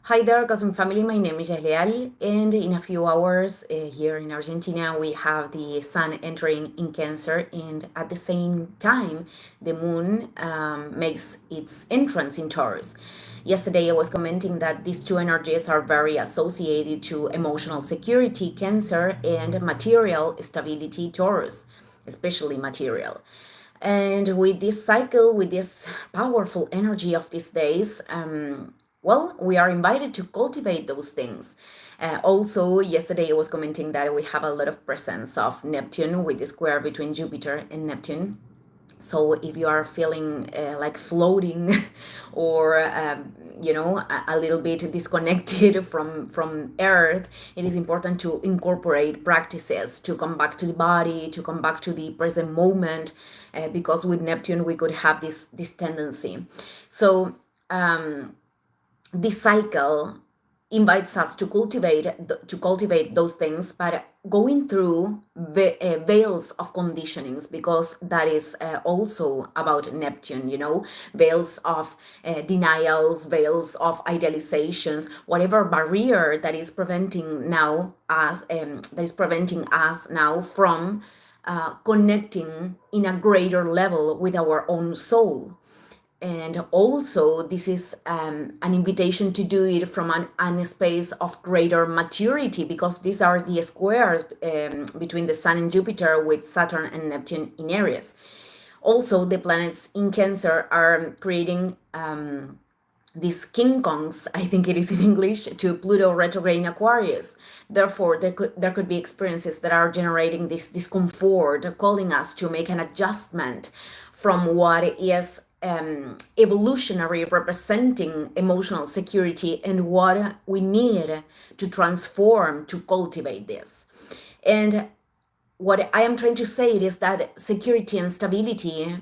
Hi there, Cosmic Family. My name is Leal, and in a few hours here in Argentina, we have the sun entering in Cancer, and at the same time, the moon makes its entrance in Taurus. Yesterday, I was commenting that these two energies are very associated to emotional security, Cancer, and material stability, Taurus, especially material. And with this cycle, with this powerful energy of these days, well, we are invited to cultivate those things. Also, yesterday I was commenting that we have a lot of presence of Neptune with the square between Jupiter and Neptune. So if you are feeling like floating or a little bit disconnected from earth, it is important to incorporate practices to come back to the body, to come back to the present moment, because with Neptune we could have this tendency. So this cycle invites us to cultivate those things, but going through veils of conditionings, because that is also about Neptune, veils of denials, veils of idealizations, whatever barrier that is preventing us now from connecting in a greater level with our own soul. And also, this is an invitation to do it from an space of greater maturity, because these are the squares between the Sun and Jupiter, with Saturn and Neptune in Aries. Also, the planets in Cancer are creating these King Kongs, I think it is in English, to Pluto retrograde in Aquarius. Therefore, there could be experiences that are generating this discomfort, calling us to make an adjustment from what is evolutionary, representing emotional security, and what we need to transform to cultivate this. And what I am trying to say is that security and stability,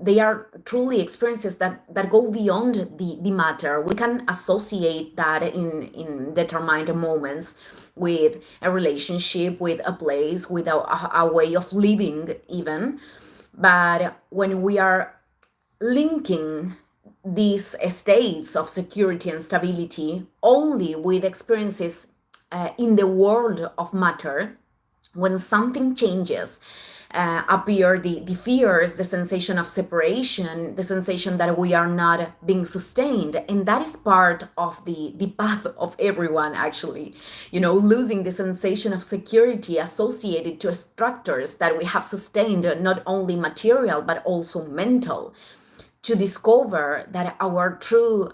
they are truly experiences that go beyond the matter. We can associate that in determined moments with a relationship, with a place, with a way of living even. But when we are linking these states of security and stability only with experiences in the world of matter, when something changes, appear the fears, the sensation of separation, the sensation that we are not being sustained. And that is part of the path of everyone, actually. Losing the sensation of security associated to structures that we have sustained, not only material, but also mental, to discover that our true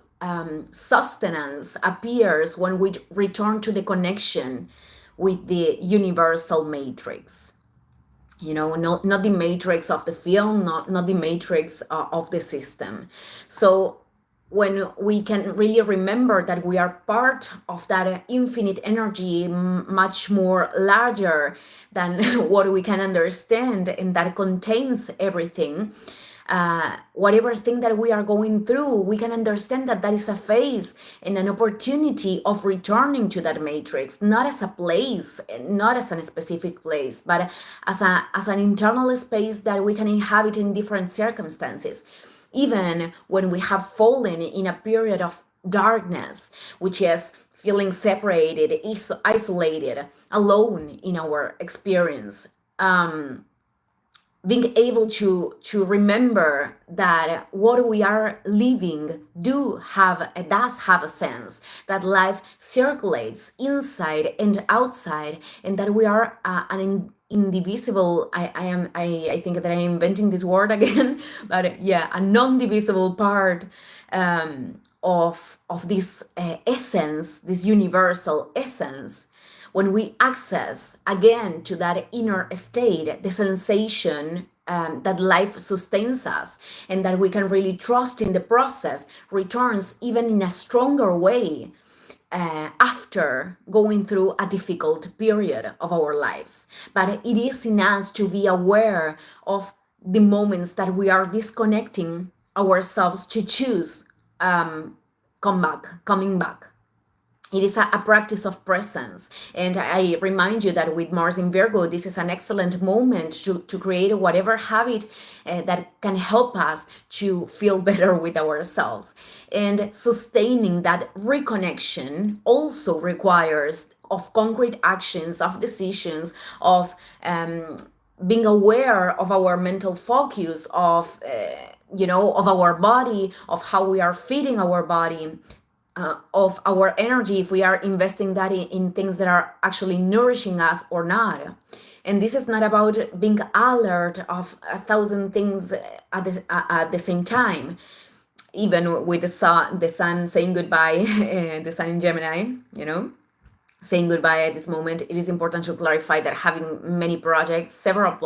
sustenance appears when we return to the connection with the universal matrix. Not the matrix of the film, not the matrix of the system. So when we can really remember that we are part of that infinite energy, much more larger than what we can understand, and that contains everything, whatever thing that we are going through, we can understand that that is a phase and an opportunity of returning to that matrix, not as a place, not as a specific place, but as an internal space that we can inhabit in different circumstances, even when we have fallen in a period of darkness, which is feeling separated, isolated, alone in our experience. Being able to remember that what we are living does have a sense, that life circulates inside and outside, and that we are an indivisible, I think that I am inventing this word again, but yeah, a non-divisible part of this essence, this universal essence. When we access again to that inner state, the sensation that life sustains us, and that we can really trust in the process, returns even in a stronger way after going through a difficult period of our lives. But it is in us to be aware of the moments that we are disconnecting ourselves, to choose coming back. It is a practice of presence. And I remind you that with Mars in Virgo, this is an excellent moment to create whatever habit that can help us to feel better with ourselves. And sustaining that reconnection also requires of concrete actions, of decisions, of being aware of our mental focus, of of our body, of how we are feeding our body, of our energy, if we are investing that in things that are actually nourishing us or not. And this is not about being alert of 1,000 things at the same time. Even with the sun saying goodbye, the sun in Gemini, saying goodbye at this moment, it is important to clarify that having many projects, several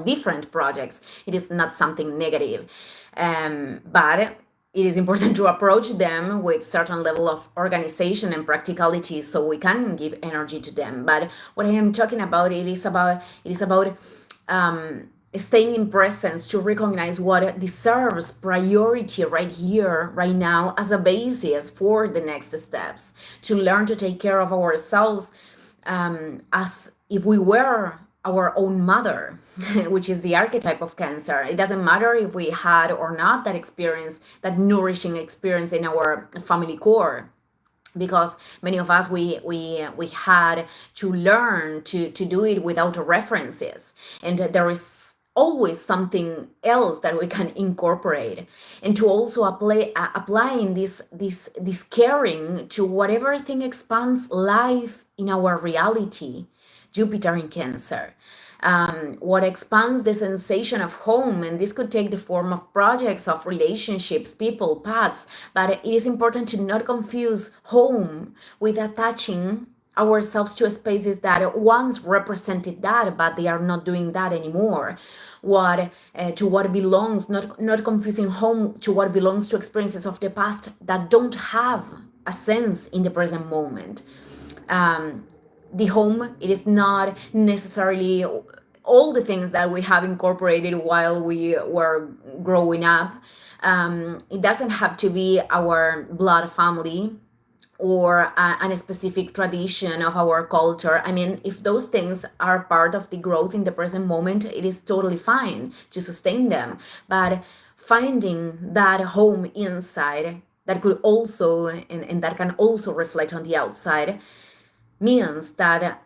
different projects, it is not something negative. But it is important to approach them with certain level of organization and practicality so we can give energy to them. But what I am talking about, it is about staying in presence to recognize what deserves priority right here, right now, as a basis for the next steps, to learn to take care of ourselves as if we were our own mother, which is the archetype of Cancer. It doesn't matter if we had or not that experience, that nourishing experience in our family core, because many of us we had to learn to do it without references, and there is always something else that we can incorporate, and to also applying this caring to whatever thing expands life in our reality. Jupiter in Cancer, what expands the sensation of home, and this could take the form of projects, of relationships, people, paths, but it is important to not confuse home with attaching ourselves to spaces that once represented that, but they are not doing that anymore. What to what belongs, not confusing home to what belongs to experiences of the past that don't have a sense in the present moment. The home, it is not necessarily all the things that we have incorporated while we were growing up. It doesn't have to be our blood family or a specific tradition of our culture. I mean, if those things are part of the growth in the present moment, it is totally fine to sustain them. But finding that home inside that could also, and that can also reflect on the outside, means that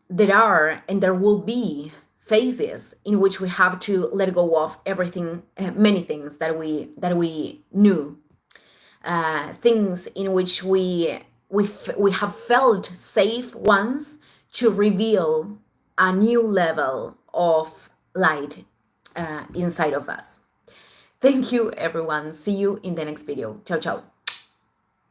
there are and there will be phases in which we have to let go of everything, many things that we knew, things in which we have felt safe once, to reveal a new level of light inside of us. Thank you, everyone. See you in the next video. Ciao, ciao.